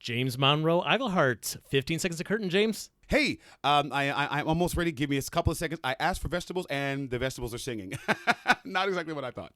James Monroe Iglehart. 15 seconds of curtain, James. Hey, I'm almost ready. Give me a couple of seconds. I asked for vegetables, and the vegetables are singing. Not exactly what I thought.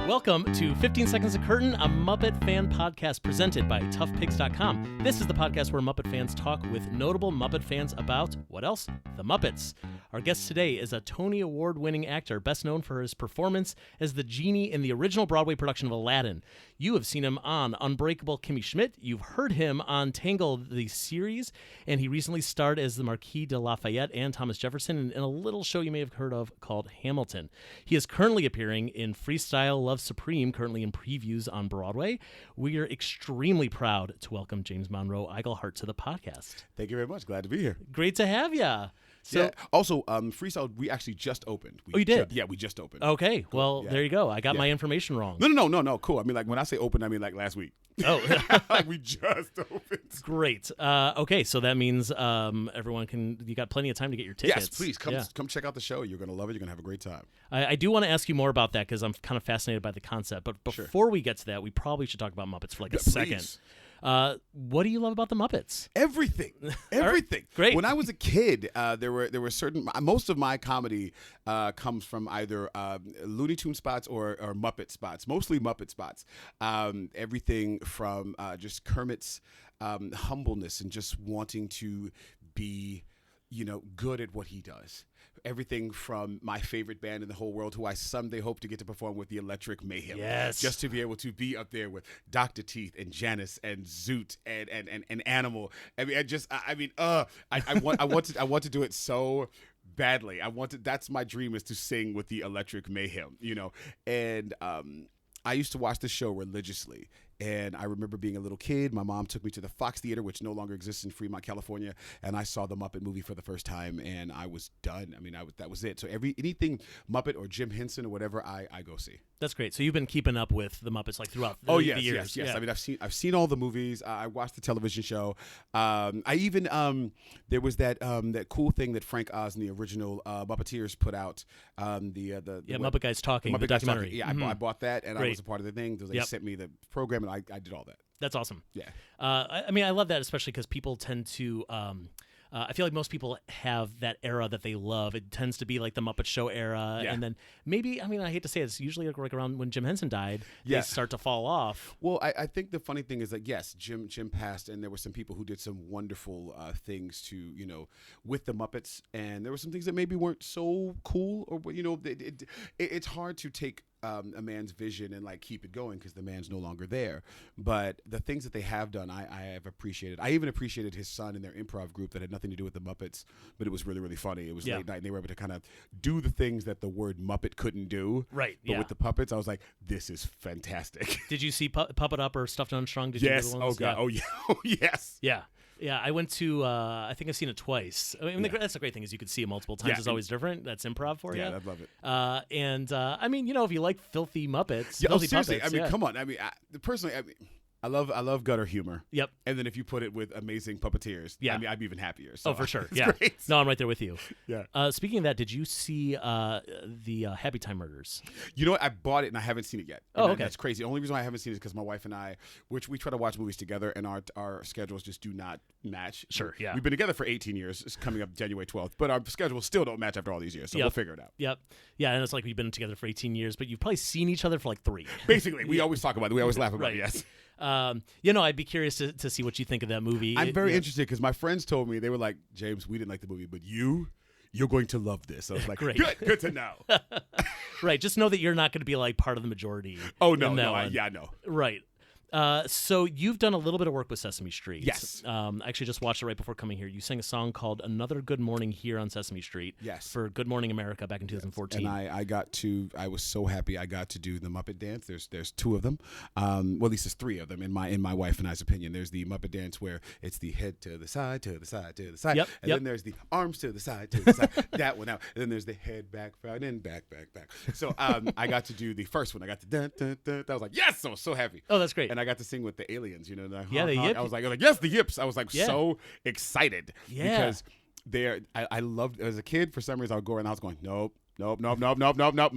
Welcome to 15 Seconds of Curtain, a Muppet fan podcast presented by toughpigs.com. This is the podcast where Muppet fans talk with notable Muppet fans about, what else? The Muppets. Our guest today is a Tony Award-winning actor, best known for his performance as the genie in the original Broadway production of Aladdin. You have seen him on Unbreakable Kimmy Schmidt, you've heard him on Tangled, the series, and he recently starred as the Marquis de Lafayette and Thomas Jefferson in a little show you may have heard of called Hamilton. He is currently appearing in Freestyle Love Supreme, currently in previews on Broadway. We are extremely proud to welcome James Monroe Iglehart to the podcast. Thank you very much. Glad to be here. Great to have you. So, yeah. Also, Freestyle, we actually just opened. You did? Yeah, we just opened. Okay. Cool. Well, Yeah. There you go. I got my information wrong. No. Cool. I mean, like when I say open, I mean like last week. Oh, like we just opened. Great. Okay, so that means everyone you got plenty of time to get your tickets. Yes, please come check out the show. You're gonna love it. You're gonna have a great time. I do want to ask you more about that because I'm kind of fascinated by the concept. But before we get to that, we probably should talk about Muppets for like a second. What do you love about the Muppets? Everything. Right. Great. When I was a kid, there were certain. Most of my comedy comes from either Looney Tune spots or Muppet spots. Mostly Muppet spots. Everything from just Kermit's humbleness and just wanting to be, good at what he does. Everything from my favorite band in the whole world, who I someday hope to get to perform with, the Electric Mayhem. Yes. Just to be able to be up there with Dr. Teeth and Janice and Zoot and Animal. I want to do it so badly. That's my dream, is to sing with the Electric Mayhem, And I used to watch the show religiously. And I remember being a little kid. My mom took me to the Fox Theater, which no longer exists in Fremont, California, and I saw the Muppet movie for the first time, and I was done. I mean, that was it. So anything Muppet or Jim Henson or whatever, I go see. That's great. So you've been keeping up with the Muppets like throughout the years. Yes. Yeah. I mean, I've seen all the movies. I watched the television show. I even there was that cool thing that Frank Oz and the original Muppeteers put out. Muppet Guys Talking, the documentary. Yeah, I bought that, and Great. I was a part of the thing. They sent me the program, and I did all that. That's awesome. Yeah. I mean, I love that, especially because people tend to. I feel like most people have that era that they love. It tends to be like the Muppet Show era, and then maybe, I hate to say it, it's usually like around when Jim Henson died, they start to fall off. Well, I think the funny thing is that yes, Jim passed, and there were some people who did some wonderful things to with the Muppets, and there were some things that maybe weren't so cool, or it's hard to take a man's vision and like keep it going because the man's no longer there. But the things that they have done, I have appreciated. I even appreciated his son in their improv group that had nothing to do with the Muppets, but it was really, really funny. It was late night, and they were able to kind of do the things that the word Muppet couldn't do. Right. But with the puppets, I was like, this is fantastic. Did you see Puppet Up or Stuffed and Unstrung? Yes. Oh God. Yeah. Oh yes. Yeah. Yeah, I went to, I think I've seen it twice. I mean, that's the great thing is you could see it multiple times. It's always different. That's improv for you. Yeah, I love it. If you like filthy Muppets, seriously, puppets, come on. Personally, I love gutter humor. Yep. And then if you put it with amazing puppeteers, I'd be even happier. So, for sure. Yeah. Great. No, I'm right there with you. Yeah. Speaking of that, did you see the Happy Time Murders? You know what? I bought it and I haven't seen it yet. Oh, okay. That's crazy. The only reason why I haven't seen it is because my wife and I, which we try to watch movies together, and our schedules just do not match. Sure. Yeah. We've been together for 18 years. It's coming up January 12th, but our schedules still don't match after all these years. So we'll figure it out. Yep. Yeah, and it's like we've been together for 18 years, but you've probably seen each other for like 3. Basically, we always talk about it. We always laugh about it. Yes. I'd be curious to see what you think of that movie. I'm very interested because my friends told me, they were like, James, we didn't like the movie, but you're going to love this. I was like, Great. Good to know. Right. Just know that you're not going to be like part of the majority. Oh, no. I know. Right. So you've done a little bit of work with Sesame Street. Yes. I actually just watched it right before coming here. You sang a song called Another Good Morning here on Sesame Street. Yes. For Good Morning America back in 2014. And I was so happy I got to do the Muppet Dance. There's 2 of them. Well, at least there's 3 of them in my wife and I's opinion. There's the Muppet Dance where it's the head to the side, to the side, to the side. Yep. And then there's the arms to the side, that one out. And then there's the head back, front, and back. So I got to do the first one. I got to dun, dun, dun. I was like, yes! I was so happy. Oh, that's great. And I got to sing with the aliens. You know, the the honk. Yip. I was like, yes, the Yips. I was like Yeah. so excited Yeah. because I loved as a kid. For some reason, I would go around the house going, nope. Nope. My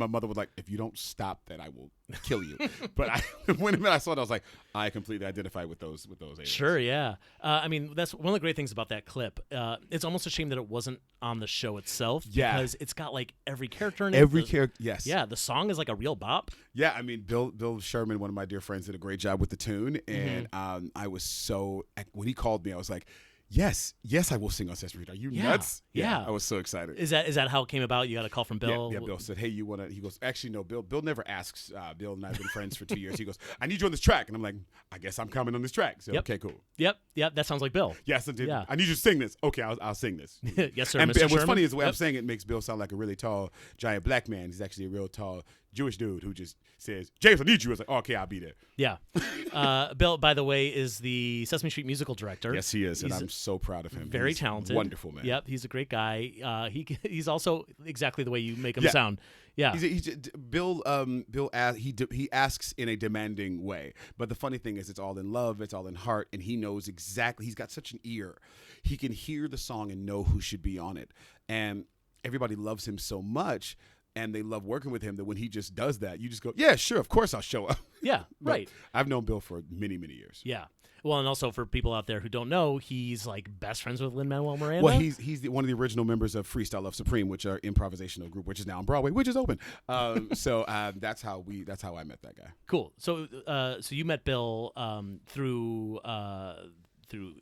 mother was like, if you don't stop that, I will kill you. But when I saw it, I was like, I completely identify with those aliens. Sure, yeah. I mean, that's one of the great things about that clip. It's almost a shame that it wasn't on the show itself. Yeah. Because it's got like every character in it. Every character, yes. Yeah, the song is like a real bop. Yeah, I mean, Bill Sherman, one of my dear friends, did a great job with the tune. And I was so, when he called me, I was like, Yes, I will sing on Sesame Street. Are you nuts? Yeah. I was so excited. Is that how it came about? You got a call from Bill? Yeah, Bill said, hey, you want to, he goes, actually, no, Bill never asks. Bill and I have been friends for 2 years. He goes, I need you on this track. And I'm like, I guess I'm coming on this track. So, okay, cool. Yep, that sounds like Bill. Yes, I need you to sing this. Okay, I'll sing this. Yes, sir, and Mr. what's Sherman? funny is the way I'm saying it makes Bill sound like a really tall, giant black man. He's actually a real tall Jewish dude who just says, James, I need you. I was like, oh, okay, I'll be there. Yeah. Bill, by the way, is the Sesame Street musical director. Yes, he is, and I'm so proud of him. Very he's talented. Wonderful, man. Yep, he's a great guy. He's also exactly the way you make him sound. Yeah. Bill he asks in a demanding way. But the funny thing is it's all in love, it's all in heart, and he knows exactly. He's got such an ear. He can hear the song and know who should be on it. And everybody loves him so much. And they love working with him that when he just does that, you just go, yeah, sure, of course I'll show up. Yeah, right. I've known Bill for many, many years. Yeah. Well, and also for people out there who don't know, he's like best friends with Lin-Manuel Miranda. Well, he's one of the original members of Freestyle Love Supreme, which are improvisational group, which is now on Broadway, which is open. So that's how I met that guy. Cool. So you met Bill through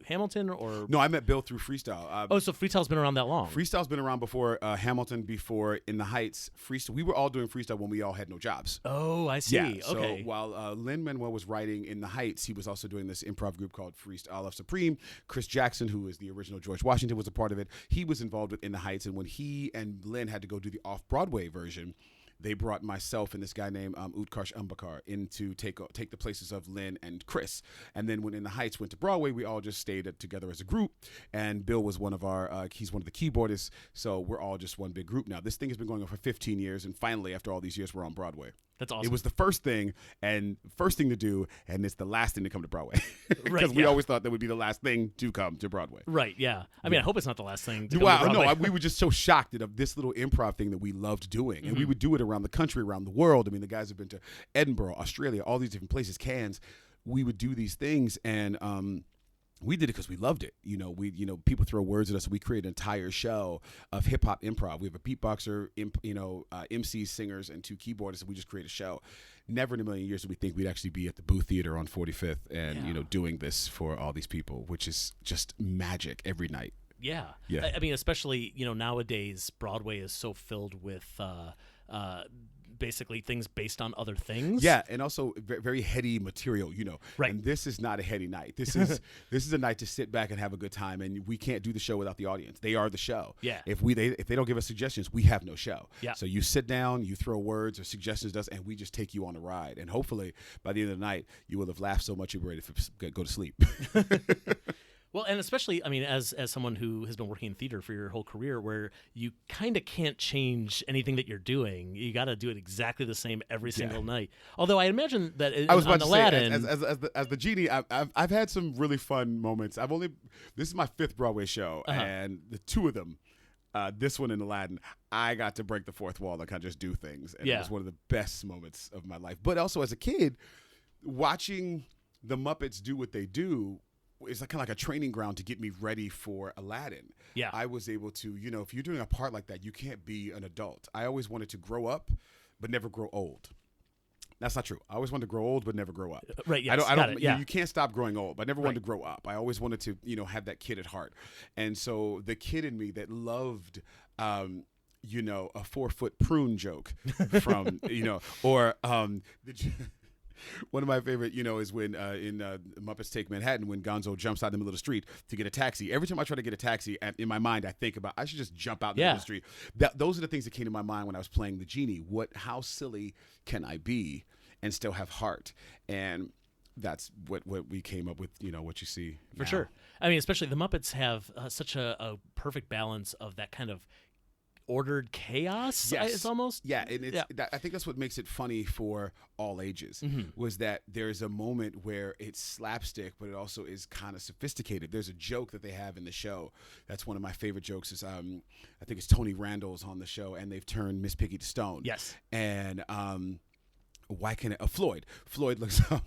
Hamilton or no? I met Bill through Freestyle. so Freestyle's been around that long. Freestyle's been around before Hamilton, before In the Heights. Freestyle. We were all doing freestyle when we all had no jobs. Oh, I see. Yeah. Okay. So while Lin-Manuel was writing In the Heights, he was also doing this improv group called Freestyle Love Supreme. Chris Jackson, who is the original George Washington, was a part of it. He was involved with In the Heights, and when he and Lin had to go do the off-Broadway version, they brought myself and this guy named Utkarsh Ambakar in to take the places of Lynn and Chris. And then when In the Heights went to Broadway, we all just stayed together as a group. And Bill was one of our, he's one of the keyboardists. So we're all just one big group now. This thing has been going on for 15 years. And finally, after all these years, we're on Broadway. That's awesome. It was the first thing to do, and it's the last thing to come to Broadway. Because Right, we yeah. always thought that would be the last thing to come to Broadway. Right, yeah. I mean, I hope it's not the last thing to come Wow, to Broadway. no, we were just so shocked of this little improv thing that we loved doing. And we would do it around the country, around the world. I mean, the guys have been to Edinburgh, Australia, all these different places, Cannes. We would do these things, and we did it because we loved it. People throw words at us. We create an entire show of hip hop improv. We have a beatboxer, MCs, singers, and 2 keyboardists, and we just create a show. Never in a million years did we think we'd actually be at the Booth Theater on 45th and doing this for all these people, which is just magic every night. Yeah. Yeah. I mean, especially, nowadays Broadway is so filled with basically things based on other things. Yeah, and also very heady material, Right. And this is not a heady night. This is a night to sit back and have a good time. And we can't do the show without the audience. They are the show. Yeah. If they don't give us suggestions, we have no show. Yeah. So you sit down, you throw words or suggestions to us, and we just take you on a ride. And hopefully by the end of the night, you will have laughed so much you'll be ready to go to sleep. Well, and especially, I mean, as someone who has been working in theater for your whole career, where you kind of can't change anything that you're doing, you got to do it exactly the same every single night. Although I imagine that I was on about to Aladdin, say, as the genie, I've had some really fun moments. This is my 5th Broadway show, and the 2 of them, this one and Aladdin, I got to break the 4th wall and kind of just do things, and it was one of the best moments of my life. But also as a kid, watching the Muppets do what they do. It's kind of like a training ground to get me ready for Aladdin. Yeah. I was able to, if you're doing a part like that, you can't be an adult. I always wanted to grow up, but never grow old. That's not true. I always wanted to grow old, but never grow up. Right. Yes. I don't. Yeah. You can't stop growing old. But I never wanted to grow up. I always wanted to, have that kid at heart. And so the kid in me that loved, a 4-foot prune joke from, or one of my favorite, is when in Muppets Take Manhattan, when Gonzo jumps out in the middle of the street to get a taxi. Every time I try to get a taxi, in my mind, I think about I should just jump out in the middle of the street. Those are the things that came to my mind when I was playing the genie. How silly can I be and still have heart? And that's what we came up with. What you see For now. sure. I mean, especially the Muppets have such a perfect balance of that kind of ordered chaos. Yes. It's almost. Yeah, and I think that's what makes it funny for all ages, was that there's a moment where it's slapstick, but it also is kind of sophisticated. There's a joke that they have in the show. That's one of my favorite jokes is I think it's Tony Randall's on the show, and they've turned Miss Piggy to stone. Yes. And Floyd looks up.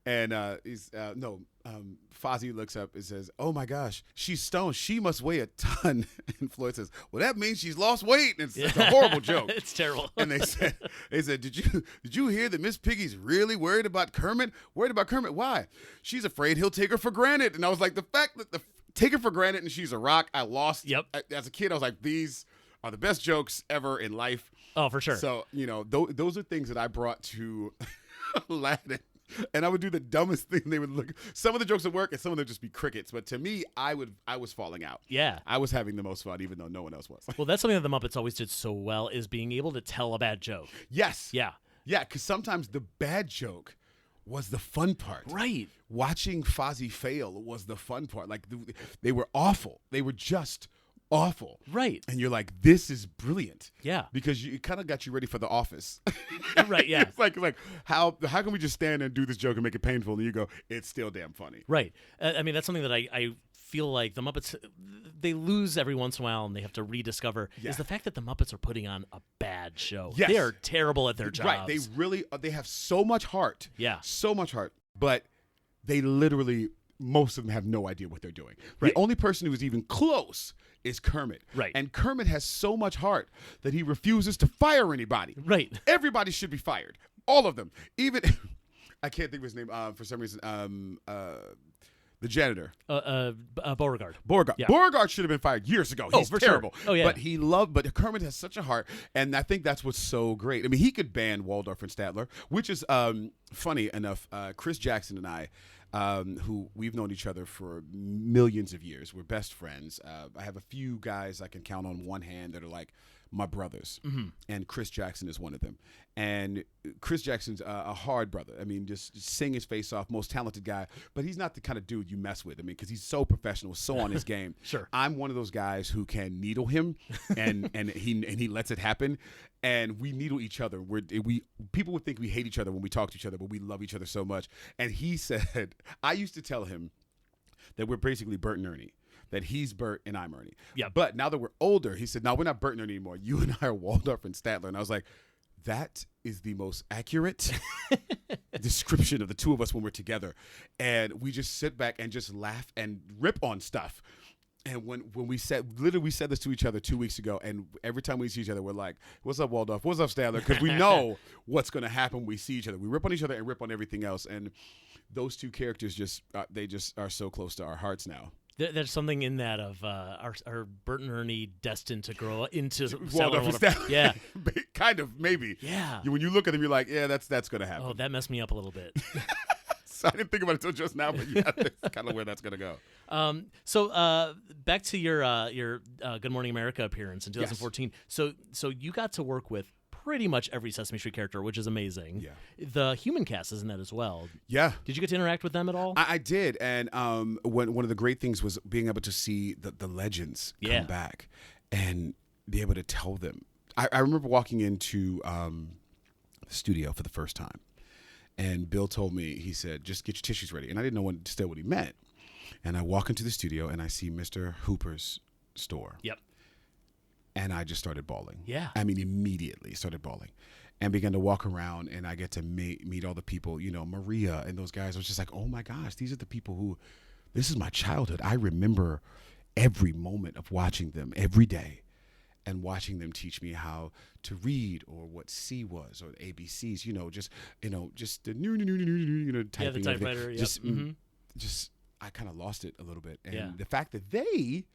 And Fozzie looks up and says, "Oh my gosh, she's stoned. She must weigh a ton." And Floyd says, "Well, that means she's lost weight." And it's a horrible joke. It's terrible. And they said, "Did you hear that Miss Piggy's really worried about Kermit? Worried about Kermit? Why? She's afraid he'll take her for granted." And I was like, the fact that take her for granted and she's a rock, I lost. Yep. As a kid, I was like, these are the best jokes ever in life. Oh, for sure. So those are things that I brought to Aladdin. And I would do the dumbest thing. They would look. Some of the jokes would work, and some of them would just be crickets. But to me, I was falling out. Yeah, I was having the most fun, even though no one else was. Well, that's something that the Muppets always did so well, is being able to tell a bad joke. Yes. Yeah. Yeah, because sometimes the bad joke was the fun part. Right. Watching Fozzie fail was the fun part. Like they were awful. They were just awful. Right. And you're like, this is brilliant. Yeah. Because it kind of got you ready for The Office. Right, yeah. It's like how can we just stand and do this joke and make it painful? And you go, it's still damn funny. Right. I mean, that's something that I feel like the Muppets, they lose every once in a while and they have to rediscover, is the fact that the Muppets are putting on a bad show. Yes. They are terrible at their jobs. Right. They really, they have so much heart. Yeah. So much heart. But they literally, most of them have no idea what they're doing. Right. The only person who is even close is Kermit. Right. And Kermit has so much heart that he refuses to fire anybody. Right. Everybody should be fired. All of them. Even, I can't think of his name for some reason. The janitor. Beauregard. Yeah. Beauregard should have been fired years ago. He's terrible. Sure. Oh, yeah. But Kermit has such a heart, and I think that's what's so great. I mean, he could ban Waldorf and Statler, which is funny enough. Chris Jackson and I, who we've known each other for millions of years. We're best friends. I have a few guys I can count on one hand that are like my brothers, and Chris Jackson is one of them. And Chris Jackson's a hard brother. I mean, just sing his face off, most talented guy, but he's not the kind of dude you mess with. I mean, because he's so professional, so on his game. Sure. I'm one of those guys who can needle him, and he lets it happen, and we needle each other. People would think we hate each other when we talk to each other, but we love each other so much. And he said, I used to tell him that we're basically Bert and Ernie. That he's Bert and I'm Ernie. Yeah. But now that we're older, he said, no, we're not Bert and Ernie anymore. You and I are Waldorf and Statler. And I was like, that is the most accurate description of the two of us when we're together. And we just sit back and just laugh and rip on stuff. And when we said this to each other 2 weeks ago, and every time we see each other, we're like, what's up, Waldorf? What's up, Statler? Because we know what's going to happen when we see each other. We rip on each other and rip on everything else. And those two characters they just are so close to our hearts now. There's something in that of our Bert and Ernie destined to grow into Waldorf and Statler. Yeah. Kind of, maybe. Yeah. When you look at them, you're like, yeah, that's going to happen. Oh, that messed me up a little bit. So I didn't think about it until just now, but yeah, that's kind of where that's going to go. So back to your Good Morning America appearance in 2014. Yes. So you got to work with pretty much every Sesame Street character, which is amazing. Yeah. The human cast is in that as well. Yeah. Did you get to interact with them at all? I did, and one of the great things was being able to see the legends come back and be able to tell them. I remember walking into the studio for the first time, and Bill told me, he said, just get your tissues ready. And I didn't know what he meant. And I walk into the studio, and I see Mr. Hooper's store. Yep. And I just started bawling. Yeah. I mean, immediately started bawling and began to walk around, and I get to meet all the people, Maria and those guys. I was just like, oh my gosh, these are the people this is my childhood. I remember every moment of watching them every day and watching them teach me how to read or what C was or ABCs, just the typing. Yeah, the typewriter. Just I kind of lost it a little bit. And the fact that they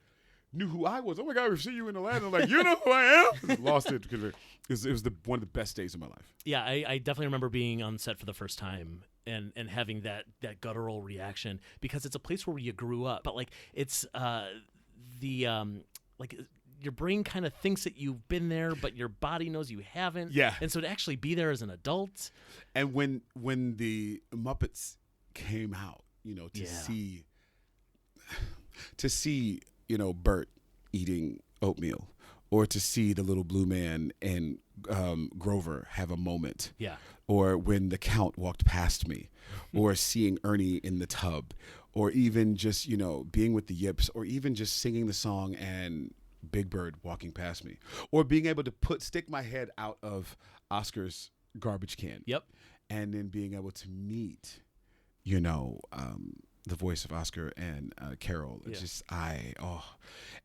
knew who I was. Oh my God, we've seen you in the land. I'm like, you know who I am? Lost it because it was one of the best days of my life. Yeah, I definitely remember being on set for the first time and having that guttural reaction because it's a place where you grew up. But like it's your brain kind of thinks that you've been there, but your body knows you haven't. Yeah. And so to actually be there as an adult. And when the Muppets came out, to see Bert eating oatmeal or to see the little blue man and Grover have a moment. Yeah. Or when the Count walked past me, or seeing Ernie in the tub, or even just, being with the Yips, or even just singing the song and Big Bird walking past me, or being able to stick my head out of Oscar's garbage can. Yep. And then being able to meet, the voice of Oscar and Carol. It's just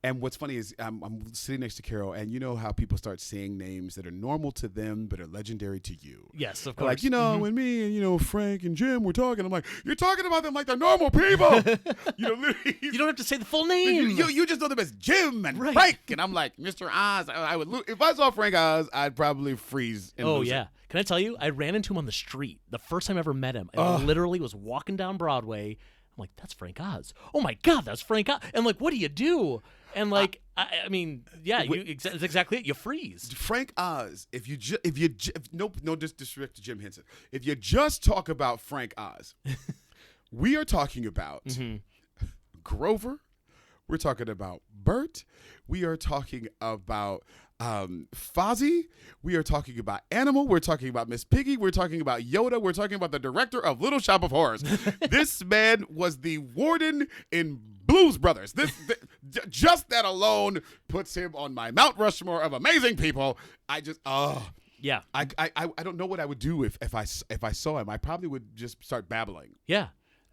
and what's funny is I'm sitting next to Carol, and you know how people start saying names that are normal to them but are legendary to you. Yes, of course. Like, when me and Frank and Jim were talking, I'm like, you're talking about them like they're normal people. Literally, you don't have to say the full name. You just know them as Jim and Frank, and I'm like, Mr. Oz. I would if I saw Frank Oz, I'd probably freeze. And lose it. Can I tell you? I ran into him on the street the first time I ever met him. I literally was walking down Broadway. I'm like, that's Frank Oz. Oh my God, that's Frank Oz. And like, what do you do? And like, it's exactly it. You freeze. Frank Oz. No disrespect to Jim Henson. If you just talk about Frank Oz, we are talking about Grover. We're talking about Bert. We are talking about Fozzie. We are talking about Animal. We're talking about Miss Piggy. We're talking about Yoda. We're talking about the director of Little Shop of Horrors. This man was the warden in Blues Brothers. Just that alone puts him on my Mount Rushmore of amazing people. I don't know what I would do if I saw him. I probably would just start babbling. Yeah,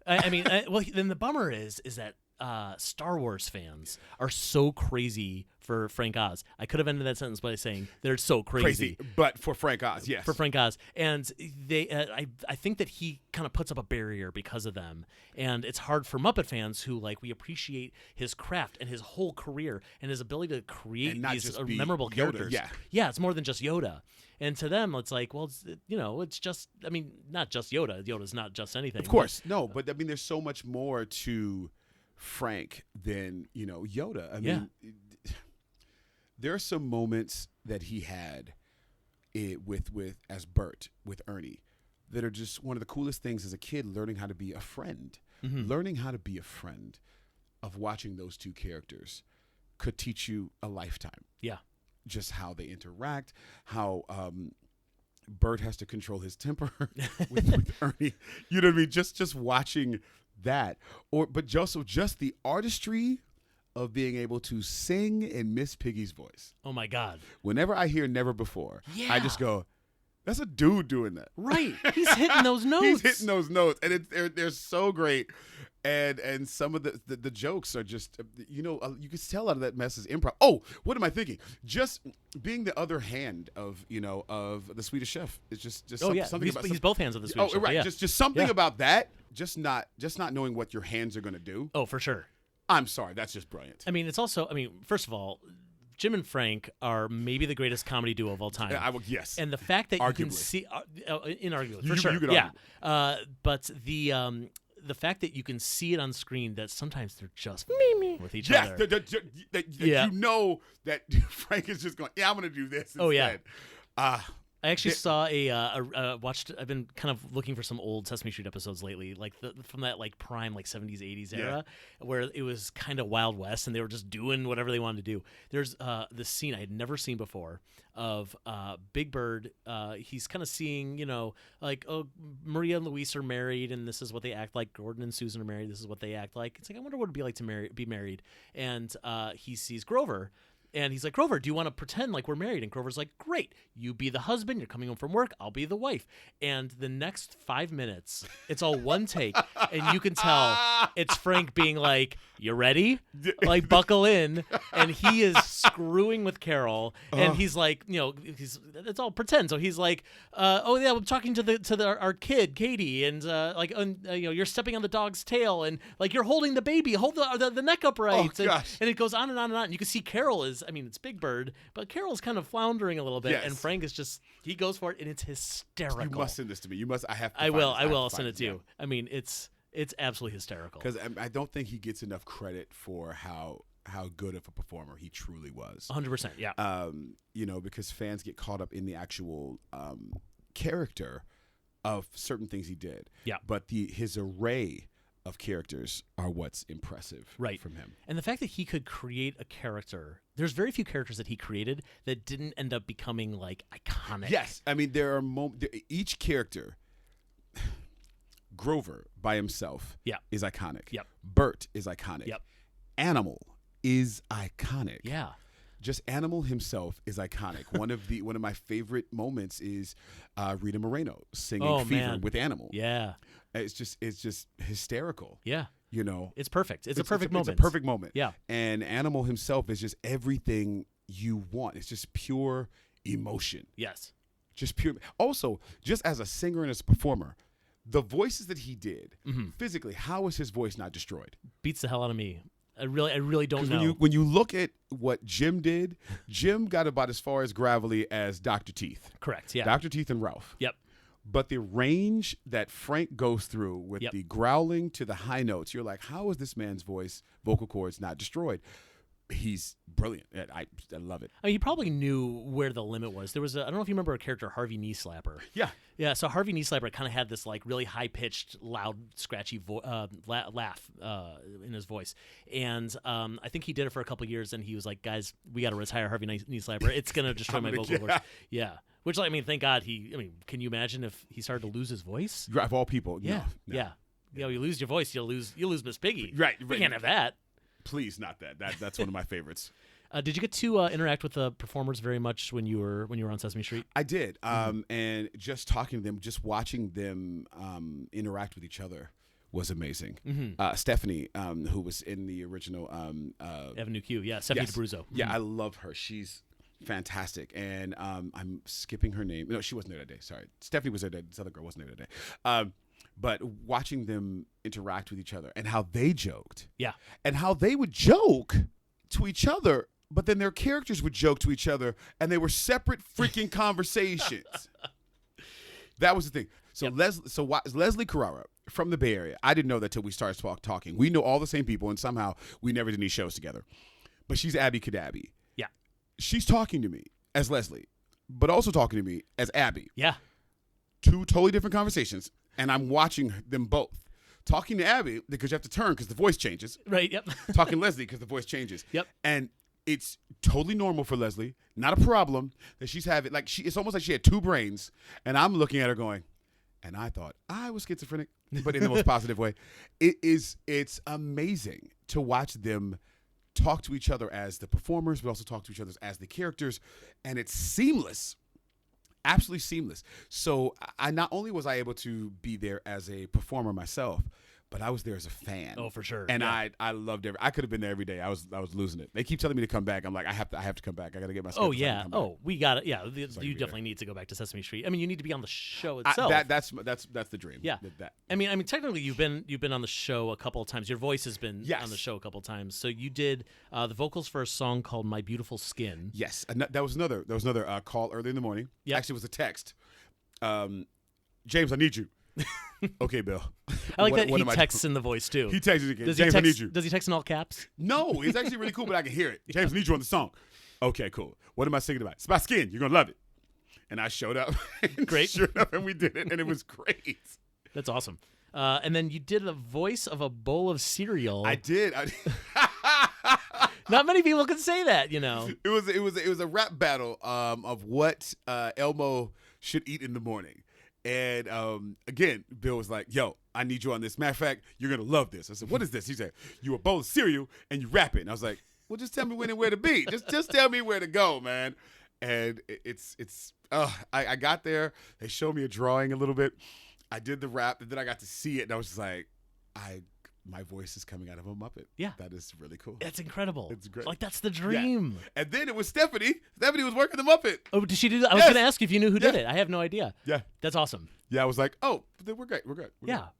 then the bummer is that Star Wars fans are so crazy for Frank Oz. I could have ended that sentence by saying they're so crazy. But for Frank Oz, yes. For Frank Oz. And I think that he kind of puts up a barrier because of them. And it's hard for Muppet fans who, we appreciate his craft and his whole career and his ability to create these memorable characters. Yeah, it's more than just Yoda. And to them, it's like, well, it's just, not just Yoda. Yoda's not just anything. Of course. No, but there's so much more to Frank than Yoda. There are some moments that he had with as Bert with Ernie that are just one of the coolest things as a kid, learning how to be a friend. Learning how to be a friend of watching those two characters could teach you a lifetime. Yeah. Just how they interact, how Bert has to control his temper with Ernie. You know what I mean? Just watching that, but just the artistry of being able to sing in Miss Piggy's voice. Oh my God! Whenever I hear "Never Before," I just go, "That's a dude doing that." Right? He's hitting those notes. And they're so great. And some of the jokes are just, you can tell out of that mess is improv. Oh, what am I thinking? Just being the other hand of the Swedish Chef is just something about. He's both hands of the Swedish Chef. Right. Yeah. Just something about that. Just not knowing what your hands are going to do. Oh, for sure. I'm sorry. That's just brilliant. It's also, first of all, Jim and Frank are maybe the greatest comedy duo of all time. Yes. And the fact that arguably. You can see, inarguably, for sure. You could argue. But the fact that you can see it on screen that sometimes they're just with each other. You know that Frank is just going, I'm going to do this instead. Oh, yeah. I actually saw I've been kind of looking for some old Sesame Street episodes lately, from that prime 70s, 80s era, where it was kind of Wild West and they were just doing whatever they wanted to do. There's this scene I had never seen before of Big Bird. He's kind of seeing, Maria and Luis are married and this is what they act like. Gordon and Susan are married. This is what they act like. It's like, I wonder what it'd be like to be married. And he sees Grover. And he's like, Grover, do you want to pretend like we're married? And Grover's like, great. You be the husband. You're coming home from work. I'll be the wife. And the next 5 minutes, it's all one take. And you can tell it's Frank being like, you ready? Buckle in. And he is screwing with Carol. And he's like, it's all pretend. So he's like, I'm talking to our kid, Katie. And you're stepping on the dog's tail. And you're holding the baby. Hold the neck upright. Oh, gosh. And it goes on and on and on. And you can see Carol is, it's Big Bird, but Carol's kind of floundering a little bit, and Frank is just, he goes for it, and it's hysterical. You must send this to me. I will send it to you. It's absolutely hysterical. Because I don't think he gets enough credit for how good of a performer he truly was. 100%, yeah. Because fans get caught up in the actual character of certain things he did. Yeah. But his array of characters are what's impressive from him. And the fact that he could create a character, there's very few characters that he created that didn't end up becoming like iconic. Yes. I mean, there are each character, Grover by himself is iconic. Yep. Bert is iconic. Yep. Animal is iconic. Yeah. Just Animal himself is iconic. One of my favorite moments is Rita Moreno singing Fever with Animal. Yeah. It's just hysterical. Yeah. You know. It's perfect. It's a perfect moment. It's a perfect moment. Yeah. And Animal himself is just everything you want. It's just pure emotion. Yes. Just pure. Also, just as a singer and as a performer, the voices that he did physically, how was his voice not destroyed? Beats the hell out of me. I really don't know. When you look at what Jim did, Jim got about as far as gravelly as Dr. Teeth. Correct. Yeah. Dr. Teeth and Ralph. Yep. But the range that Frank goes through with the growling to the high notes, you're like, how is this man's vocal cords not destroyed? He's brilliant. I love it. I mean, he probably knew where the limit was. There was I don't know if you remember a character, Harvey Knee Slapper. Yeah. Yeah, so Harvey Knee Slapper kind of had this like really high-pitched, loud, scratchy laugh in his voice. And I think he did it for a couple of years, and he was like, guys, we got to retire Harvey Knee Slapper. It's going to destroy my vocal cords. Yeah. Which, I mean, thank God can you imagine if he started to lose his voice? Of all people. Yeah. No. Yeah. You know, you lose your voice, you lose Miss Piggy. Right. We can't have that. Please, not that. That's one of my favorites. Did you get to interact with the performers very much when you were on Sesame Street? I did, and just talking to them, just watching them interact with each other was amazing. Stephanie, who was in the original Avenue Q, Stephanie D'Abruzzo. Yeah, I love her. She's fantastic, and I'm skipping her name. No, she wasn't there that day. Sorry, Stephanie was there. This other girl wasn't there that day. But watching them interact with each other and how they joked, and how they would joke to each other, but then their characters would joke to each other, and they were separate freaking conversations. That was the thing. So Leslie Carrara from the Bay Area. I didn't know that till we started talking. We know all the same people, and somehow we never did any shows together. But she's Abby Cadabby. Yeah. She's talking to me as Leslie, but also talking to me as Abby. Yeah. Two totally different conversations, and I'm watching them both. Talking to Abby because you have to turn because the voice changes. Right, yep. Talking Leslie because the voice changes. Yep. And it's totally normal for Leslie, not a problem that she's having. Like it's almost like she had two brains, and I'm looking at her going, and I thought I was schizophrenic, but in the most positive way. It's amazing to watch them talk to each other as the performers, but also talk to each other as the characters, and it's seamless. Absolutely seamless. So I not only was I able to be there as a performer myself, but I was there as a fan. Oh, for sure. And I loved I could have been there every day. I was losing it. They keep telling me to come back. I'm like, I have to come back. I got to get my schedule. Oh yeah. We got it. Yeah. You definitely need to go back to Sesame Street. I mean, you need to be on the show itself. That's the dream. Yeah. I mean, technically, you've been on the show a couple of times. Your voice has been on the show a couple of times. So you did the vocals for a song called "My Beautiful Skin." Yes. And that was another call early in the morning. Yeah. Actually, it was a text. James, I need you. Okay, Bill. I like that he texts in the voice too. He texts again. James, I need you. Does he text in all caps? No, it's actually really cool, but I can hear it. James, I need you on the song. Okay, cool. What am I singing about? It's about skin. You're gonna love it. And I showed up. Great. Sure enough, and we did it, and it was great. That's awesome. And then you did the voice of a bowl of cereal. I did. Not many people can say that, you know. It was a rap battle of what Elmo should eat in the morning. And again, Bill was like, yo, I need you on this. Matter of fact, you're going to love this. I said, what is this? He said, you a bowl of cereal and you rap it. And I was like, well, just tell me when and where to be. Just tell me where to go, man. And I got there. They showed me a drawing a little bit. I did the rap, and then I got to see it, and I was just like, my voice is coming out of a Muppet. Yeah. That is really cool. That's incredible. It's great. Like, that's the dream. Yeah. And then it was Stephanie. Stephanie was working the Muppet. Oh, did she do that? I was going to ask you if you knew who did it. I have no idea. Yeah. That's awesome. Yeah, I was like, oh, then we're great. We're good.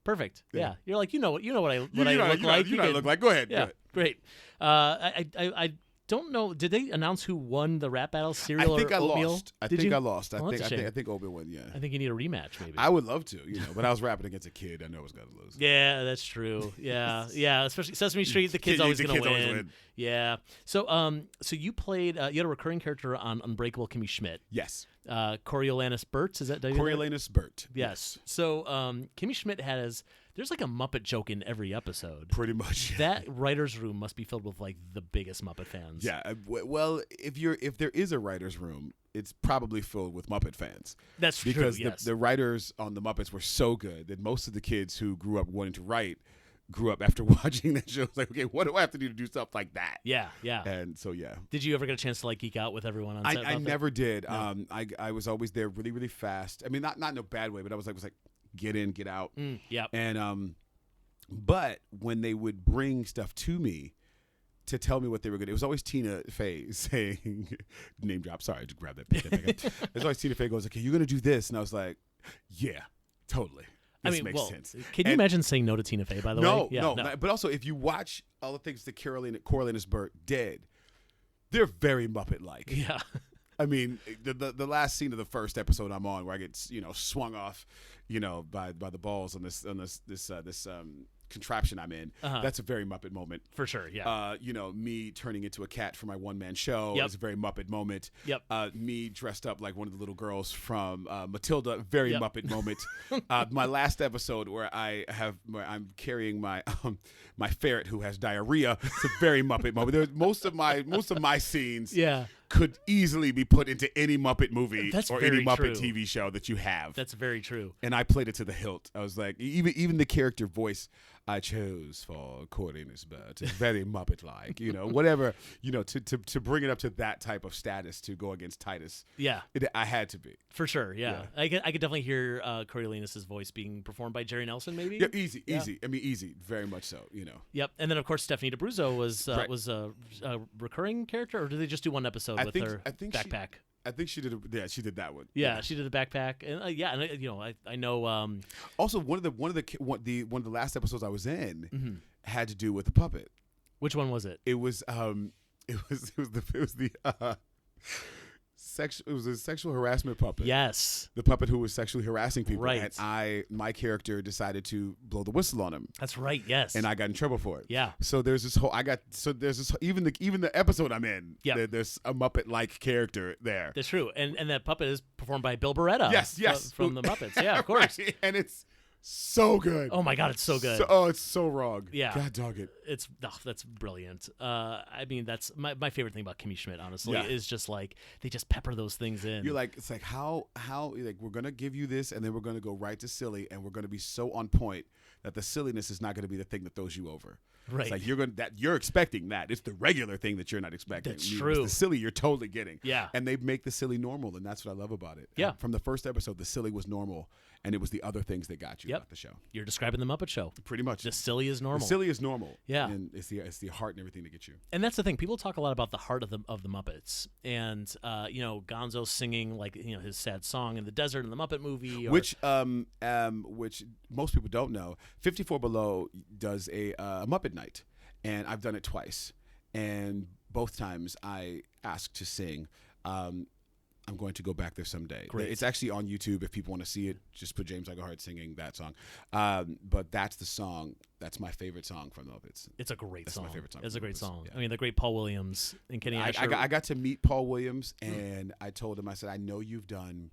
Perfect. Yeah. You're like, you know what I look like. You know what I look like. Go ahead. Yeah, go ahead. Great. I don't know. Did they announce who won the rap battle, cereal or oatmeal? I think I lost. I think oatmeal won. Yeah. I think you need a rematch, maybe. I would love to, but I was rapping against a kid. I know I was gonna lose. Yeah, that's true. Yeah, yeah. Especially Sesame Street, the kid's always gonna win. Yeah. So, so you played. You had a recurring character on Unbreakable Kimmy Schmidt. Yes. Coriolanus Burt. Is that Coriolanus Burt? Yes. So, Kimmy Schmidt there's There's like a Muppet joke in every episode. Pretty much. That writer's room must be filled with like the biggest Muppet fans. Yeah. Well, if there is a writer's room, it's probably filled with Muppet fans. That's true. Because Yes. the writers on the Muppets were so good that most of the kids who grew up wanting to write grew up after watching that show. It's like, okay, what do I have to do to do stuff like that? Yeah. Yeah. And so, yeah. Did you ever get a chance to like geek out with everyone on set? I never did. No. I was always there really, really fast. I mean, not in a bad way, but I was like, get in, get out. Yeah. And but when they would bring stuff to me to tell me what they were going to, it was always Tina Fey saying, name drop, sorry, I just grabbed that. It was always Tina Fey goes, okay, you're going to do this. And I was like, yeah, totally. This makes sense. Can you imagine saying no to Tina Fey, by the way? No. But also, if you watch all the things that Coriolanus Burt did, they're very Muppet-like. Yeah. I mean, the last scene of the first episode I'm on, where I get swung off, by the balls on this contraption I'm in. That's a very Muppet moment For sure, yeah. Me turning into a cat for my one-man show is a very Muppet moment. Yep. Me dressed up like one of the little girls from Matilda, very Muppet moment. My last episode where I'm carrying my my ferret who has diarrhea. It's a very Muppet moment. There's most of my scenes. Yeah. Could easily be put into any Muppet movie or any Muppet true. TV show that you have. That's very true. And I played it to the hilt. I was like, even the character voice I chose for Coriolanus Burt is very Muppet-like. Whatever. To bring it up to that type of status to go against Titus. Yeah, I had to be. For sure. Yeah. I could definitely hear Coriolanus' voice being performed by Jerry Nelson. Maybe. Yeah, easy. I mean, easy. Very much so. Yep. And then of course Stephanie DeBruzzo was a recurring character, or did they just do one episode with her backpack? I think she did. She did that one. Yeah, she did the backpack, and I know. Also, one of the last episodes I was in had to do with the puppet. Which one was it? It was a sexual harassment puppet. Yes, the puppet who was sexually harassing people. Right. And my character decided to blow the whistle on him. That's right. Yes, and I got in trouble for it. Yeah. So there's this even the episode I'm in. Yeah. There's a Muppet-like character there. That's true. And that puppet is performed by Bill Beretta. Yes. From the Muppets. Yeah, of course. Right. And it's so good. Oh my God, it's so good. It's so wrong. Yeah. God dog it. That's brilliant. I mean, that's my favorite thing about Kimmy Schmidt, honestly, is just like they just pepper those things in. You're like, it's like how like we're gonna give you this, and then we're gonna go right to silly, and we're gonna be so on point that the silliness is not gonna be the thing that throws you over. Right. It's like you're expecting that. It's the regular thing that you're not expecting. That's true. It's the silly you're totally getting. Yeah. And they make the silly normal, and that's what I love about it. Yeah. And from the first episode, the silly was normal, and it was the other things that got you about the show. You're describing the Muppet Show. Pretty much. The silly is normal. The silly is normal. Yeah. And it's the heart and everything that gets you. And that's the thing. People talk a lot about the heart of the Muppets, and Gonzo singing like his sad song in the desert in the Muppet movie, which most people don't know. 54 Below does a Muppet Night. And I've done it twice. And both times I asked to sing. I'm going to go back there someday. Great. It's actually on YouTube if people want to see it. Just put James Iglehart singing that song. But that's the song. That's my favorite song from the Muppets. It's a great song. That's my favorite song. It's a great song. Yeah. I mean, the great Paul Williams and Kenny Asher. I got to meet Paul Williams, and I told him, I said, I know you've done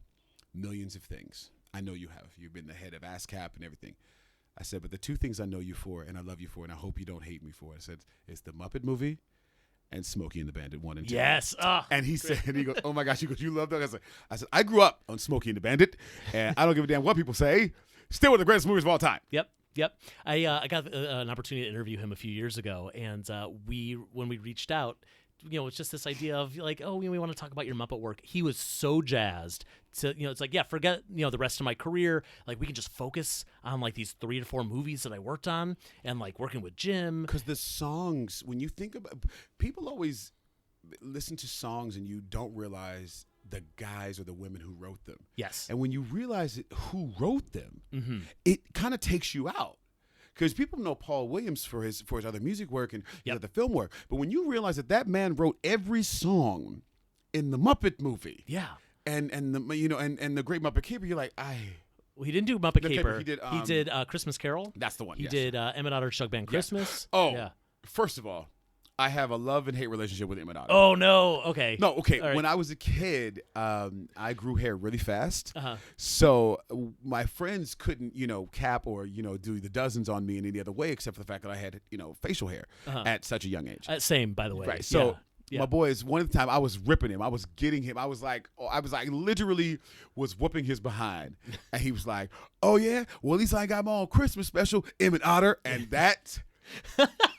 millions of things. I know you have. You've been the head of ASCAP and everything. I said, but the two things I know you for and I love you for and I hope you don't hate me for, I said, it's the Muppet movie and Smokey and the Bandit 1 and 2. Yes. And he said, and he goes, oh my gosh, he goes, you love that? I said, I grew up on Smokey and the Bandit, and I don't give a damn what people say. Still one of the greatest movies of all time. Yep. I got an opportunity to interview him a few years ago, and when we reached out, it's just this idea of like, oh, we want to talk about your Muppet work. He was so jazzed to, it's like, yeah, forget, the rest of my career. Like, we can just focus on like these 3 to 4 movies that I worked on and like working with Jim. Because the songs, when you think about, people always listen to songs and you don't realize the guys or the women who wrote them. Yes. And when you realize who wrote them, it kind of takes you out. Because people know Paul Williams for his other music work and his other film work, but when you realize that man wrote every song in the Muppet movie, and the Great Muppet Caper, you're like, Well, he didn't do Muppet Caper. He did Christmas Carol. That's the one. He did Emmett Otter's Jug Band Christmas. Oh, first of all, I have a love and hate relationship with Emmett Otter. Oh no. Okay. No, okay. All right. When I was a kid, I grew hair really fast. Uh-huh. So my friends couldn't, cap or, do the dozens on me in any other way except for the fact that I had, facial hair at such a young age. Same, by the way. Right. So Yeah. my boys, one of the time I was ripping him. I was getting him. I was like literally was whooping his behind. And he was like, oh yeah? Well, at least I got my own Christmas special, Emmett Otter. And that,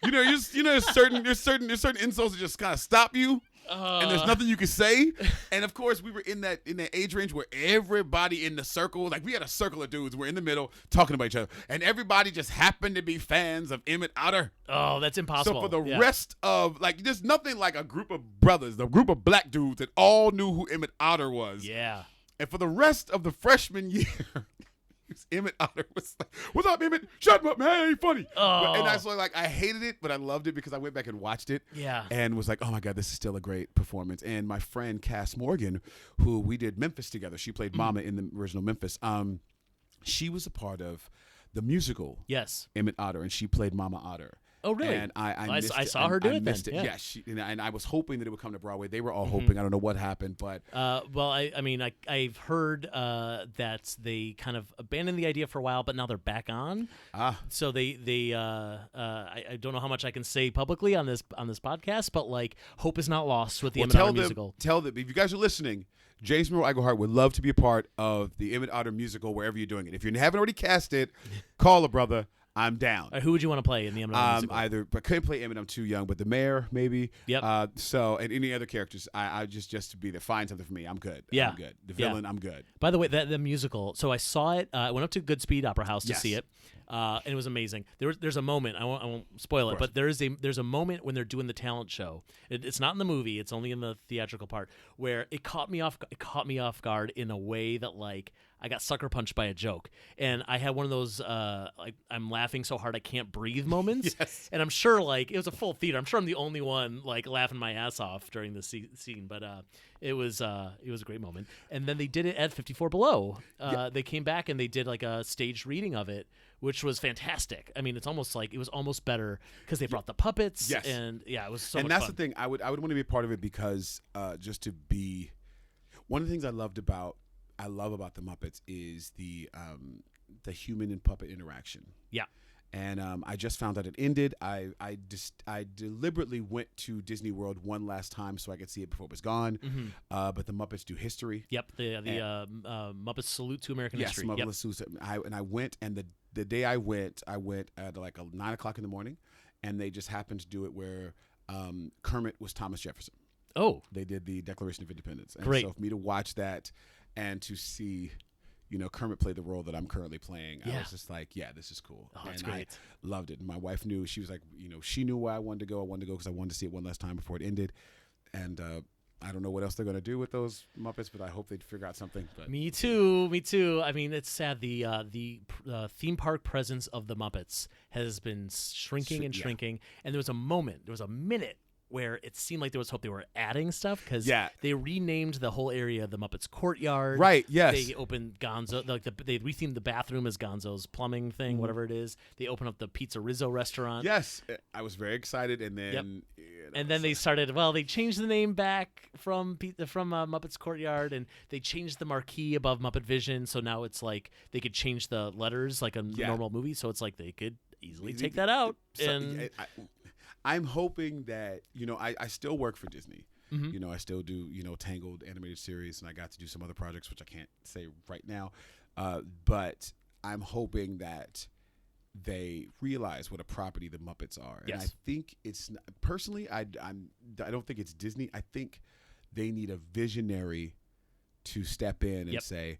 there's certain insults that just kind of stop you. And there's nothing you can say. And of course, we were in that age range where everybody in the circle, like we had a circle of dudes, we're in the middle talking about each other, and everybody just happened to be fans of Emmett Otter. Oh, that's impossible. So for the rest of there's nothing like a group of brothers, a group of black dudes that all knew who Emmett Otter was. Yeah. And for the rest of the freshman year, Emmett Otter was like, "What's up, Emmett? Shut up, man! I ain't funny." Oh. And I I hated it, but I loved it because I went back and watched it. Yeah. And was like, "Oh my god, this is still a great performance." And my friend Cass Morgan, who we did Memphis together, she played Mama in the original Memphis. She was a part of the musical. Yes. Emmett Otter, and she played Mama Otter. Oh, really? And I saw her do it then. Yeah. And I was hoping that it would come to Broadway. They were all hoping. I don't know what happened, but well, I've heard that they kind of abandoned the idea for a while, but now they're back on. So I don't know how much I can say publicly on this podcast, but hope is not lost with the Emmett Otter musical. Tell them if you guys are listening. James Monroe Iglehart would love to be a part of the Emmett Otter musical wherever you're doing it. If you haven't already cast it, call a brother. I'm down. Who would you want to play in the Emmett Otter musical? I couldn't play Emmett. I'm too young, but the mayor maybe. Yep. And any other characters, I just to be there. Find something for me. I'm good. Yeah. I'm good. The villain, I'm good. By the way, the musical. So I saw it. I went up to Goodspeed Opera House to see it, and it was amazing. There's a moment. I won't spoil it, but there's a moment when they're doing the talent show. It's not in the movie. It's only in the theatrical part where it caught me off guard in a way that I got sucker punched by a joke, and I had one of those I'm laughing so hard I can't breathe moments. Yes. And I'm sure it was a full theater. I'm sure I'm the only one laughing my ass off during the scene, but it was a great moment. And then they did it at 54 Below. They came back and they did a staged reading of it, which was fantastic. I mean, it's almost it was almost better because they brought the puppets. Yes. And it was so much fun. And that's the thing. I would want to be a part of it because just to be one of the things I love about the Muppets is the human and puppet interaction. Yeah. And I just found out it ended. I deliberately went to Disney World one last time so I could see it before it was gone. Mm-hmm. But the Muppets do history. Yep. The Muppets Salute to American History. Yes, Muppets Salute. And I went, and the day I went at 9:00 in the morning, and they just happened to do it where Kermit was Thomas Jefferson. Oh. They did the Declaration of Independence. And Great. So for me to watch that and to see Kermit play the role that I'm currently playing, I was just like, yeah, this is cool. Oh, that's and great. I loved it. And my wife knew. She was like, she knew why I wanted to go. I wanted to go because I wanted to see it one last time before it ended. And I don't know what else they're going to do with those Muppets, but I hope they figure out something. But. Me too. I mean, it's sad. The theme park presence of the Muppets has been shrinking and shrinking. And there was a minute where it seemed like there was hope they were adding stuff because they renamed the whole area the Muppets Courtyard. Right, yes. They opened Gonzo, they rethemed the bathroom as Gonzo's plumbing thing, whatever it is. They opened up the Pizza Rizzo restaurant. Yes, I was very excited, and then... And then they started, they changed the name back from Muppets Courtyard, and they changed the marquee above Muppet Vision, so now it's they could change the letters like a normal movie, so it's they could easily take that out. I'm hoping that, I still work for Disney. Mm-hmm. I still do, Tangled animated series, and I got to do some other projects, which I can't say right now. But I'm hoping that they realize what a property the Muppets are. Yes. And I think it's, personally, I don't think it's Disney. I think they need a visionary to step in and say,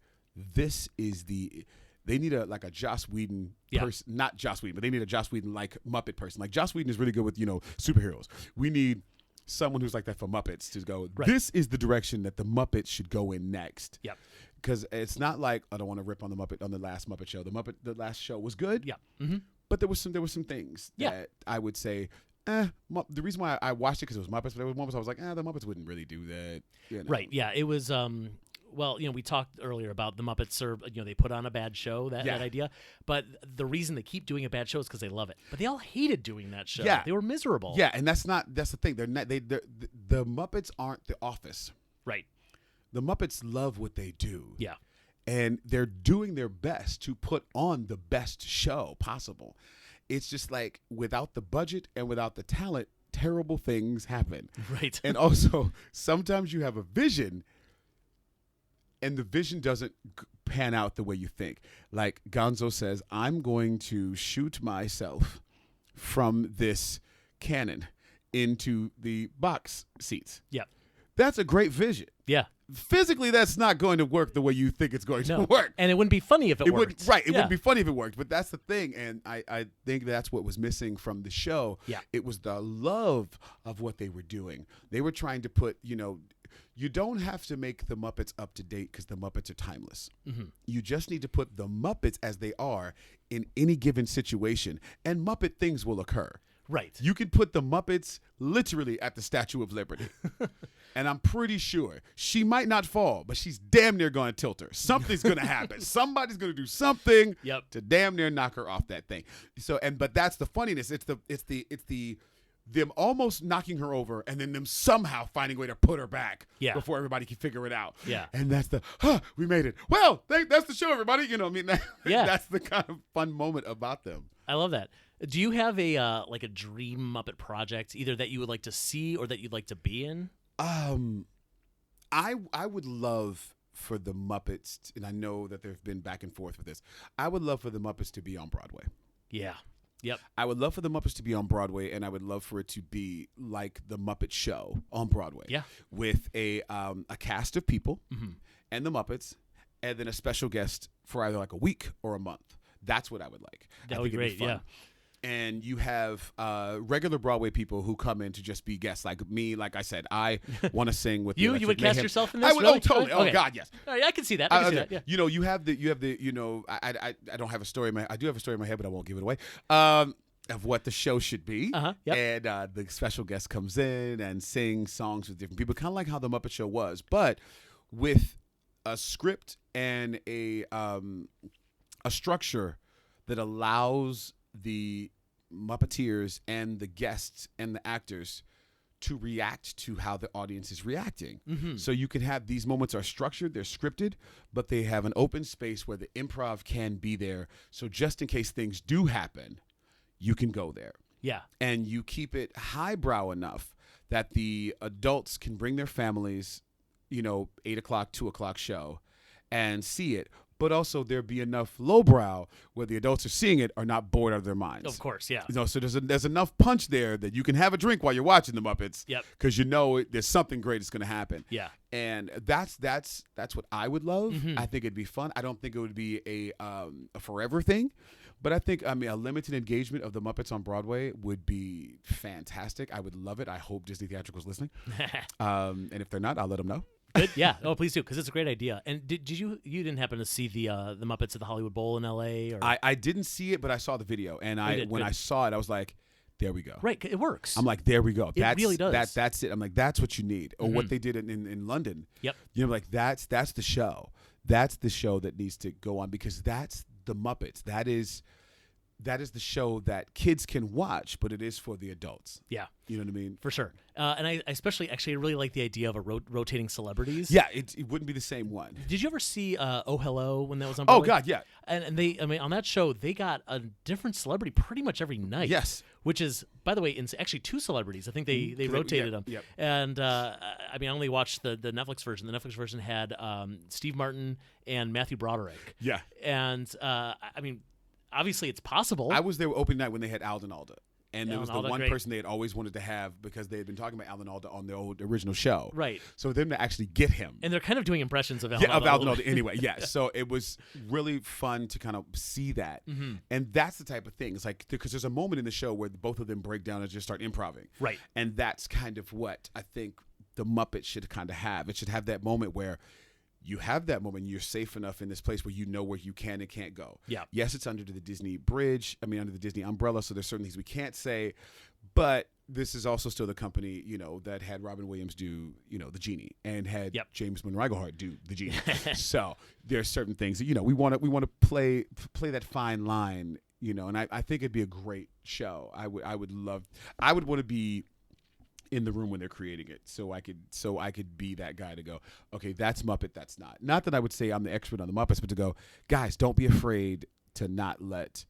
this is they need a Joss Whedon person, not Joss Whedon, but they need a Joss Whedon Muppet person. Joss Whedon is really good with superheroes. We need someone who's like that for Muppets to go. Right. This is the direction that the Muppets should go in next. Yep. Because it's not I don't want to rip on the last Muppet show. The last show was good. Yeah. Mm-hmm. But there were some things that I would say. The reason why I watched it because it was Muppets, but there was moments I was like, the Muppets wouldn't really do that. Right. Yeah. It was. well, we talked earlier about the Muppets are, they put on a bad show, that idea. But the reason they keep doing a bad show is because they love it. But they all hated doing that show. Yeah. They were miserable. Yeah, and that's the thing. They're not, the Muppets aren't The Office. Right. The Muppets love what they do. Yeah. And they're doing their best to put on the best show possible. It's just like without the budget and without the talent, terrible things happen. Right. And also, sometimes you have a vision and the vision doesn't pan out the way you think. Like Gonzo says, I'm going to shoot myself from this cannon into the box seats. Yeah. That's a great vision. Yeah. Physically, that's not going to work the way you think it's going to work. And it wouldn't be funny if it worked. Right. It wouldn't be funny if it worked. But that's the thing. And I think that's what was missing from the show. Yeah. It was the love of what they were doing. They were trying to put, you don't have to make the Muppets up to date because the Muppets are timeless. Mm-hmm. You just need to put the Muppets as they are in any given situation, and Muppet things will occur. Right. You can put the Muppets literally at the Statue of Liberty. And I'm pretty sure she might not fall, but she's damn near going to tilt her. Something's going to happen. Somebody's going to do something to damn near knock her off that thing. So, but that's the funniness. It's them almost knocking her over and then them somehow finding a way to put her back before everybody can figure it out. Yeah. And that's we made it. Well, that's the show, everybody. That's the kind of fun moment about them. I love that. Do you have a dream Muppet project, either that you would like to see or that you'd like to be in? I would love for the Muppets, and I know that there've been back and forth with this. I would love for the Muppets to be on Broadway. Yeah. Yep. I would love for the Muppets to be on Broadway, and I would love for it to be like the Muppet Show on Broadway. Yeah. With a cast of people and the Muppets, and then a special guest for either like a week or a month. That's what I would like. That would be great. Yeah. And you have regular Broadway people who come in to just be guests, like me. Like I said, I want to sing with you. You would cast yourself in this? I would. Really? Oh, totally. Okay. Oh, God, yes. I can see that. I can see that. Yeah. You have the. I don't have a story in my. I do have a story in my head, but I won't give it away. Of what the show should be. Yep. And the special guest comes in and sings songs with different people, kind of like how the Muppet Show was, but with a script and a structure that allows the Muppeteers and the guests and the actors to react to how the audience is reacting. Mm-hmm. So you can have these moments are structured, they're scripted, but they have an open space where the improv can be there. So just in case things do happen, you can go there. Yeah. And you keep it highbrow enough that the adults can bring their families, 8 o'clock, 2 o'clock show and see it. But also there be enough lowbrow where the adults are seeing it are not bored out of their minds. Of course, yeah. So there's enough punch there that you can have a drink while you're watching the Muppets. Yep. Because there's something great that's going to happen. Yeah. And that's what I would love. Mm-hmm. I think it'd be fun. I don't think it would be a forever thing. But I think, a limited engagement of the Muppets on Broadway would be fantastic. I would love it. I hope Disney Theatrical's listening. And if they're not, I'll let them know. Good. Yeah. Oh, please do, because it's a great idea. And did you didn't happen to see the Muppets at the Hollywood Bowl in L.A.? Or? I didn't see it, but I saw the video. And when I saw it, I was like, there we go. Right. It works. I'm like, there we go. It really does. That's it. I'm like, that's what you need. Or what they did in London. Yep. Like, that's the show. That's the show that needs to go on, because that's the Muppets. That is the show that kids can watch, but it is for the adults. Yeah. You know what I mean? For sure. And I especially really like the idea of a rotating celebrities. Yeah, it wouldn't be the same one. Did you ever see Oh Hello when that was on Broadway? Oh, God, yeah. And on that show, they got a different celebrity pretty much every night. Yes. Which is, by the way, actually 2 celebrities. I think they rotated them. Yep. And, I only watched the Netflix version. The Netflix version had Steve Martin and Matthew Broderick. Yeah. And, obviously it's possible. I was there opening night when they had Alden Alda. And there was the one great. person they had always wanted to have, because they had been talking about Alden Alda on the original show. Right. So them to actually get him. And they're kind of doing impressions of Alden Alda. Of Alden Alda anyway, yeah. So it was really fun to kind of see that. Mm-hmm. And that's the type of thing. It's like, because there's a moment in the show where both of them break down and just start improvising. Right. And that's kind of what I think the Muppets should kind of have. It should have that moment where you have that moment, you're safe enough in this place where you know where you can and can't go. Yeah. Yes, it's under the Disney bridge. Under the Disney umbrella, so there's certain things we can't say. But this is also still the company, that had Robin Williams do, the Genie, and had Yep. James Monroe Iglehart do the Genie. So there's certain things that, we want to play that fine line, and I think it'd be a great show. I would want to be in the room when they're creating it, so I could be that guy to go, okay, that's Muppet, that's not. Not that I would say I'm the expert on the Muppets, but to go, guys, don't be afraid to not let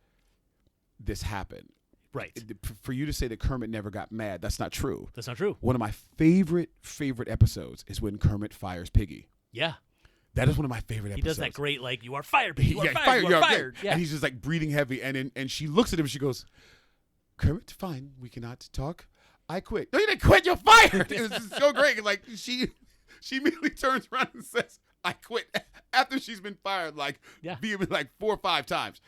this happen. Right. For you to say that Kermit never got mad, that's not true. That's not true. One of my favorite episodes is when Kermit fires Piggy. Yeah. That is one of my favorite episodes. He does that great, like, you are fired, Piggy. You are fired. You are fired. Yeah. And he's just like breathing heavy. And she looks at him and she goes, Kermit, fine, we cannot talk. I quit. No, you didn't quit. You're fired. It was just so great. Like, she immediately turns around and says, I quit, after she's been fired, like, vehemently, like 4 or 5 times.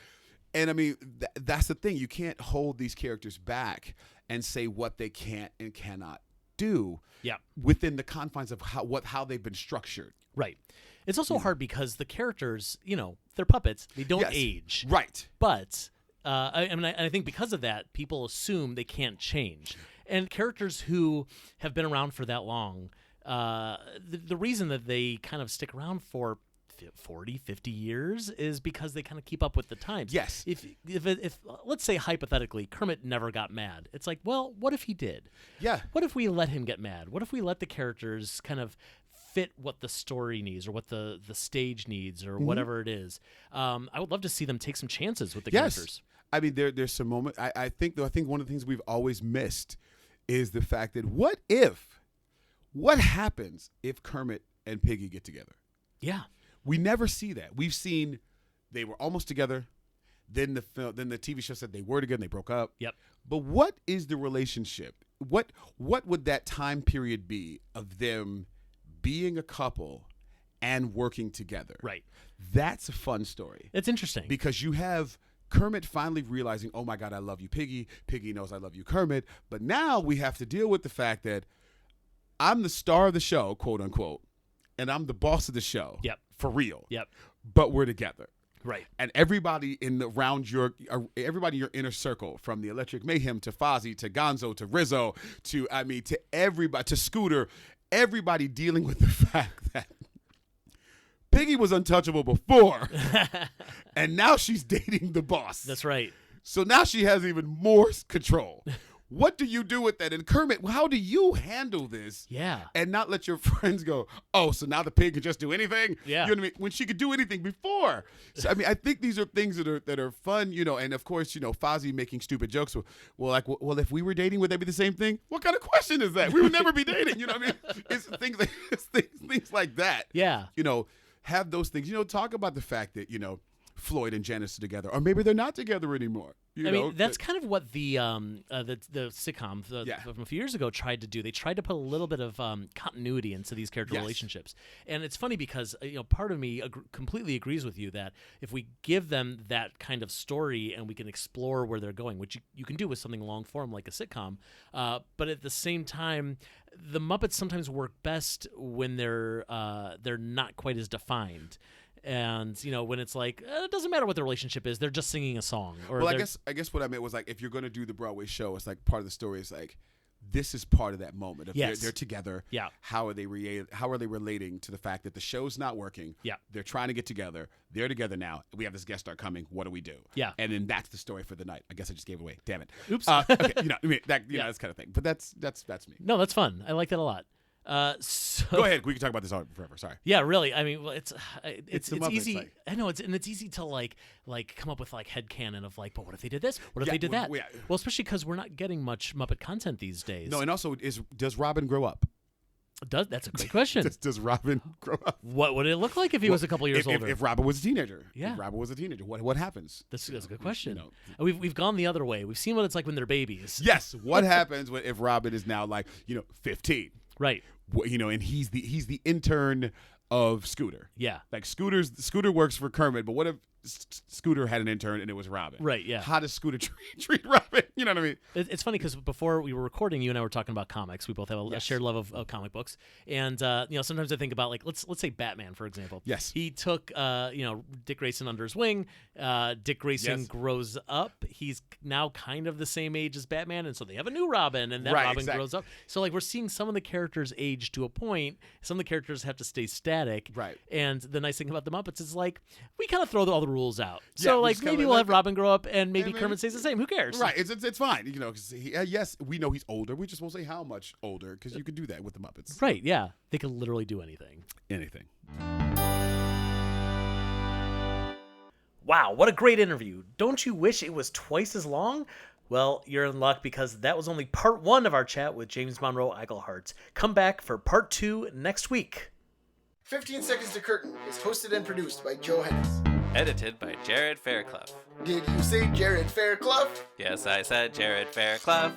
And I mean, that's the thing. You can't hold these characters back and say what they can't and cannot do within the confines of how they've been structured. Right. It's also hard because the characters, they're puppets. They don't age. Right. But I think because of that, people assume they can't change. And characters who have been around for that long, the reason that they kind of stick around for 40, 50 years is because they kind of keep up with the times. Yes. If let's say hypothetically Kermit never got mad, it's like, well, what if he did? Yeah. What if we let him get mad? What if we let the characters kind of fit what the story needs or what the stage needs or whatever it is? I would love to see them take some chances with the characters. I mean, there's some moment. I think one of the things we've always missed is the fact that what happens if Kermit and Piggy get together? Yeah. We never see that. We've seen they were almost together. Then the TV show said they were together and they broke up. Yep. But what is the relationship? What would that time period be of them being a couple and working together? Right. That's a fun story. It's interesting. Because you have Kermit finally realizing, oh my God, I love you, Piggy. Piggy knows I love you, Kermit. But now we have to deal with the fact that I'm the star of the show, quote unquote, and I'm the boss of the show. Yep. For real. Yep. But we're together. Right. And everybody in your inner circle, from the Electric Mayhem to Fozzie to Gonzo to Rizzo to everybody, to Scooter, everybody dealing with the fact that Piggy was untouchable before, and now she's dating the boss. That's right. So now she has even more control. What do you do with that? And Kermit, how do you handle this? Yeah. And not let your friends go, oh, so now the pig can just do anything? Yeah. You know what I mean? When she could do anything before. So, I mean, I think these are things that are fun, and of course, Fozzie making stupid jokes. Well, if we were dating, would that be the same thing? What kind of question is that? We would never be dating. You know what I mean? It's things like that. Yeah. Have those things. Talk about the fact that, Floyd and Janice are together, or maybe they're not together anymore. I mean, that's kind of what the sitcom from a few years ago tried to do. They tried to put a little bit of continuity into these character relationships, and it's funny because part of me completely agrees with you that if we give them that kind of story and we can explore where they're going, which you can do with something long form like a sitcom, but at the same time, the Muppets sometimes work best when they're not quite as defined. And when it's like it doesn't matter what the relationship is, they're just singing a song. Or well, I guess what I meant was like if you're going to do the Broadway show, it's like part of the story is like this is part of that moment. If they're together. Yeah. How are they relating to the fact that the show's not working? Yeah. They're trying to get together. They're together now. We have this guest star coming. What do we do? Yeah. And then that's the story for the night. I guess I just gave it away. Damn it. Oops. Okay. That's kind of thing. But that's me. No, that's fun. I like that a lot. So go ahead. We can talk about this forever. Sorry. Yeah, really. I mean, it's easy. Like, I know it's easy to like come up with like headcanon of like, but what if they did this? What if they did that? Well, especially because we're not getting much Muppet content these days. No, and also does Robin grow up? That's a great question. Does Robin grow up? What would it look like if he was a couple years older? If Robin was a teenager. Yeah. If Robin was a teenager, what happens? That's a good question. We've gone the other way. We've seen what it's like when they're babies. Yes. What happens if Robin is now like 15? Right. And he's the intern of Scooter. Yeah. Like Scooter works for Kermit, but what if Scooter had an intern and it was Robin? Right, yeah. How does Scooter treat Robin? You know what I mean? It's funny because before we were recording, you and I were talking about comics. We both have a shared love of comic books, and sometimes I think about like let's say Batman, for example. Yes. He took Dick Grayson under his wing. Dick Grayson grows up. He's now kind of the same age as Batman, and so they have a new Robin, and that Robin grows up. So like we're seeing some of the characters age to a point. Some of the characters have to stay static. Right. And the nice thing about the Muppets is like we kind of throw all the rules out. Yeah, So like maybe we'll have Robin grow up, and maybe Kermit stays the same. Who cares? Right. It's fine. Because yes, we know he's older. We just won't say how much older because you can do that with the Muppets. Right. Yeah. They can literally do anything. Anything. Wow, what a great interview. Don't you wish it was twice as long? Well, you're in luck because that was only part 1 of our chat with James Monroe Iglehart. Come back for part 2 next week. 15 Seconds to Curtain is hosted and produced by Joe Hennis. Edited by Jared Fairclough. Did you say Jared Fairclough? Yes, I said Jared Fairclough.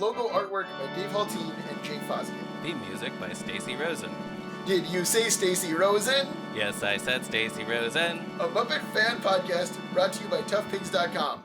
Logo artwork by Dave Haltine and Jake Fosgate. Theme music by Stacy Rosen. Did you say Stacy Rosen? Yes, I said Stacy Rosen. A Muppet fan podcast brought to you by toughpigs.com.